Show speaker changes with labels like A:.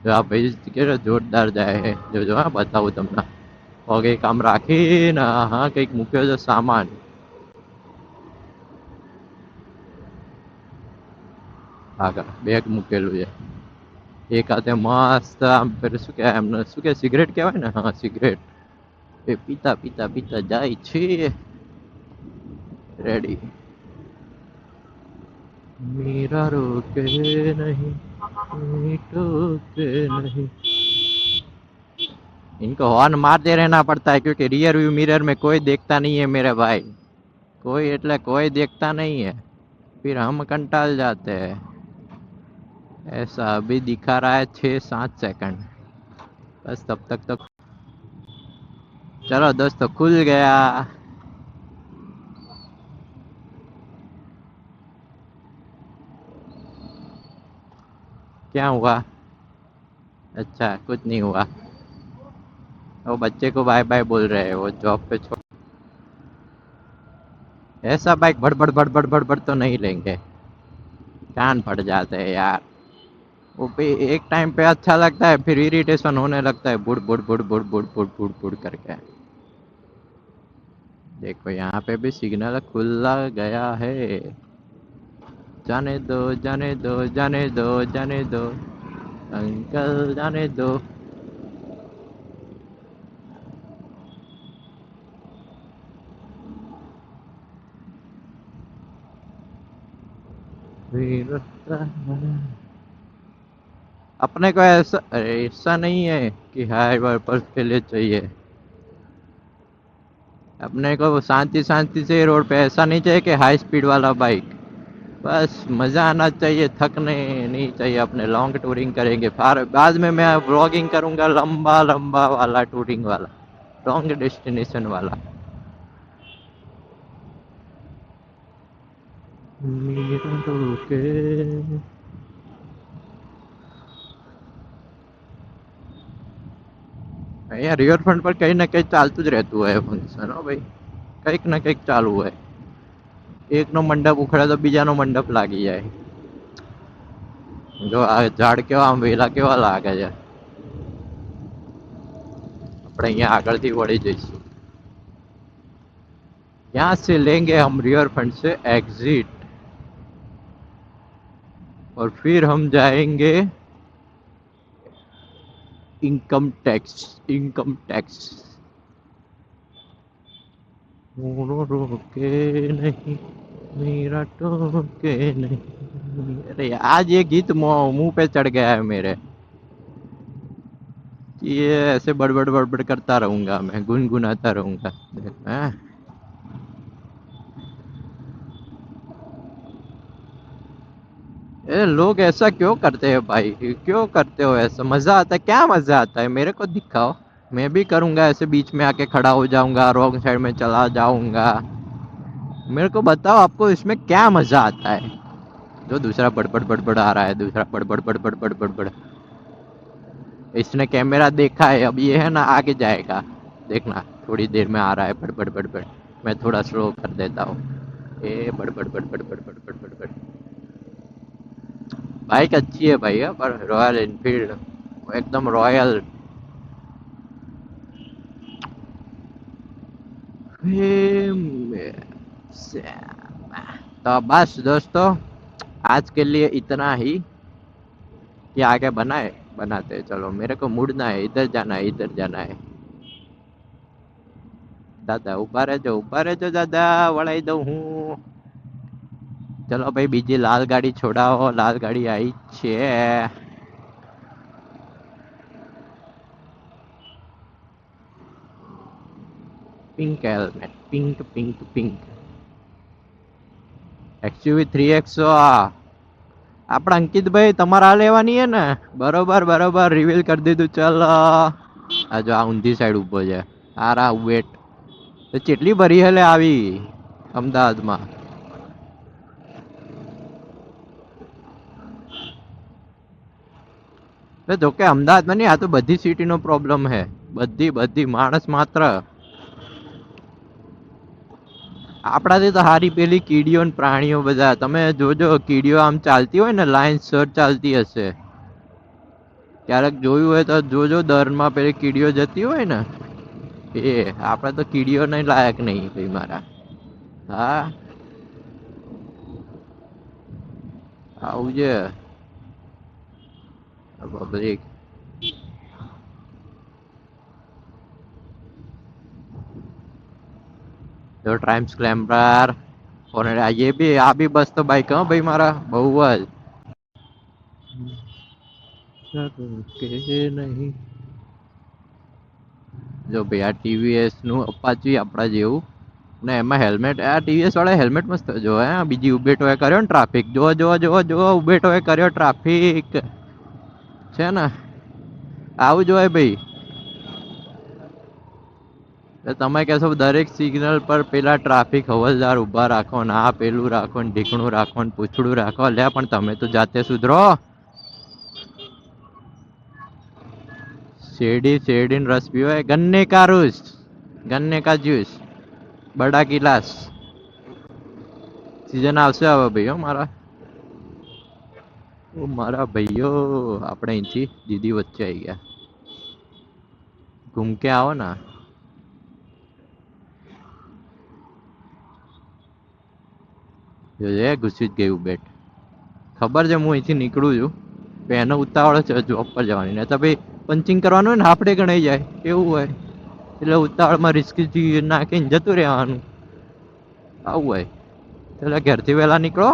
A: જો આ ભાઈ કે જોરદાર જાય છે. જોજો હા બતાવું તમને. પગે કામ રાખીને હા કંઈક મૂક્યો છે સામાન. આગળ બેગ મૂકેલું છે. એક હાથે મસ્ત આમ પેલું શું કહેવાય એમને શું કે સિગરેટ કહેવાય ને હા સિગરેટ એ પીતા પીતા પીતા જાય છે રેડી. मेरा रोके नहीं टोके नहीं इनको हॉर्न मारते रहना पड़ता है क्योंकि रियर व्यू मिरर में कोई देखता नहीं है मेरे भाई. कोई એટલે કોઈ देखता नहीं है फिर हम कंटाल जाते हैं. ऐसा अभी दिखा रहा है 6-7 सेकंड. बस तब तक तो चलो दोस्तों खुल गया. क्या हुआ? अच्छा कुछ नहीं हुआ. वो बच्चे को बाय बाय बोल रहे हैं वो जॉब पे छोड़. ऐसा बाइक बड़ बड़ बड़ बड़ बड़ तो नहीं लेंगे. कान फट जाते हैं यार. वो पे एक टाइम पे अच्छा लगता है फिर इरिटेशन होने लगता है बुड़ बुड़ बुड़ बुड़ बुड़ बुड़ बुड़ बुड़ करके. देखो यहाँ पे भी सिग्नल खुला गया है. जाने दो जाने दो जाने दो जाने दो अंकल जाने दो. अपने को ऐसा नहीं है कि हाई वर्पर्स के लिए चाहिए. अपने को शांति शांति से रोड पे ऐसा नहीं चाहिए कि हाई स्पीड वाला बाइक. बस मजा आना चाहिए थकने नहीं चाहिए. अपने लॉन्ग टूरिंग करेंगे फिर बाद में मैं व्लॉगिंग करूंगा लंबा लंबा वाला टूरिंग वाला लॉन्ग डेस्टिनेशन वाला. અહીંયા રિવરફ્રન્ટ પર કંઈ ને કંઈ ચાલતું જ રહેતું હોય ફંક્શન હો ભાઈ. કંઈક ને કંઈક ચાલુ હોય. એકનો મંડપ ઉખડે તો બીજાનો મંડપ લાગી જાય. જો આ ઝાડ કેવા આમ વેલા કેવા લાગે છે. આપણે અહીંયા આગળથી વળી જઈશું. यहाँ से लेंगे हम रिवर फ्रंट से एग्जिट और फिर हम जाएंगे इनकम टैक्स. इनकम टैक्स रोके नहीं मेरा टोके नहीं. अरे आज ये गीत मुंह पे चढ़ गया है मेरे. ये ऐसे बड़बड़ बड़बड़ करता रहूंगा मैं गुनगुनाता रहूंगा. हाँ? ये लोग ऐसा क्यों करते हैं भाई? क्यों करते हो ऐसा? मजा आता है क्या? मजा आता है मेरे को दिखाओ. मैं भी करूंगा ऐसे बीच में आके खड़ा हो जाऊंगा रॉन्ग साइड में चला जाऊंगा. मेरे को बताओ आपको इसमें क्या मजा आता है? जो दूसरा बड़बड़ बड़बड़ आ रहा है दूसरा बड़बड़ बड़बड़ बड़बड़ बड़. इसने कैमरा देखा है अब ये है ना आगे जाएगा. देखना थोड़ी देर में आ रहा है बड़बड़ बड़बड़. मैं थोड़ा स्लो कर देता हूँ. ए बड़बड़ बड़बड़ बड़बड़ बड़बड़ बड़. बाइक अच्छी है भैया पर रॉयल एनफील्ड एकदम रॉयल. तो बस दोस्तों आज के लिए इतना ही. कि आगे बनाए बनाते हैं. चलो मेरे को मुड़ना है इधर जाना है इधर जाना है. दादा ऊपर है जो दादा वड़ाई दो हूँ. चलो भाई बीजी लाल गाड़ी छोड़ाओ. लाल गाड़ी आई छे. Pink helmet pink pink pink. XUV 3X આપણા અંકિતભાઈ તમારે આ લેવાની હે ને? બરોબર બરોબર રિવીલ કરી દીધું. ચાલો આ જો આ ઊંધી સાઈડ ઉભો છે. આરા વેટ તો કેટલી ભરી હલે આવી અમદાવાદમાં. જોકે અમદાવાદમાં નહીં આ તો બધી સિટીનો પ્રોબ્લેમ હે. બધી બધી માણસ માત્ર આપણાથી તો હારી પેલી કીડીઓ ને પ્રાણીઓ બધા તમે જોજો. કીડીઓ આમ ચાલતી હોય ને લાઈન સર ચાલતી હશે ક્યારેક જોયું હોય તો જોજો, દરમાં પેલી કીડીઓ જતી હોય ને એ. આપણે તો કીડીઓ નહીં લાયક નહીં ભાઈ મારા. હા આવું છે પબ્લિક. जो टाइम स्क्रैम्बलर और ये भी आ भी बस तो बाइक है भाई मारा बहु के नहीं. જો ભાઈ આ ટીવીએસ નું અપાચી આપડા જેવું ને એમાં હેલ્મેટ. આ ટીવીએસ વાળા હેલ્મેટ મસ્ત જો હે. બીજી ઉબેટોએ કર્યો ને ટ્રાફિક. જો જો જો જો ઉબેટોએ કર્યો ટ્રાફિક છે ને. આવું જોઈએ ભાઈ. તમે કહેશો દરેક સિગ્નલ પર પેલા ટ્રાફિક હવલદાર ઉભા રાખો ને આ પેલું રાખો ને ઢીકણું રાખો ને પૂછડું રાખો. લે પણ તમે તો જાતે સુધરો. શેરડી શેરડી રસ પીવો. ગन्ने का रस, गन्ने का जूस, बड़ा गिलास. सीजन આવશે હવે ભાઈઓ મારા. ઓ મારા ભાઈઓ આપણે અહીંથી દીદી વચ્ચે આવી ગયા. ઘૂમ કે આવો ને. જોજે ઘૂસી જ ગયું બેટ. ખબર છે હું અહીંથી નીકળું છું. એનો ઉતાવળ છે જોબ પર જવાની. ને તો ભાઈ પંચિંગ કરવાનું હોય ને આપણે ગણાઈ જાય એવું હોય. એટલે ઉતાવળમાં રિસ્ક નાખીને જતું રહેવાનું આવું હોય. એટલે ઘરથી વહેલા નીકળો.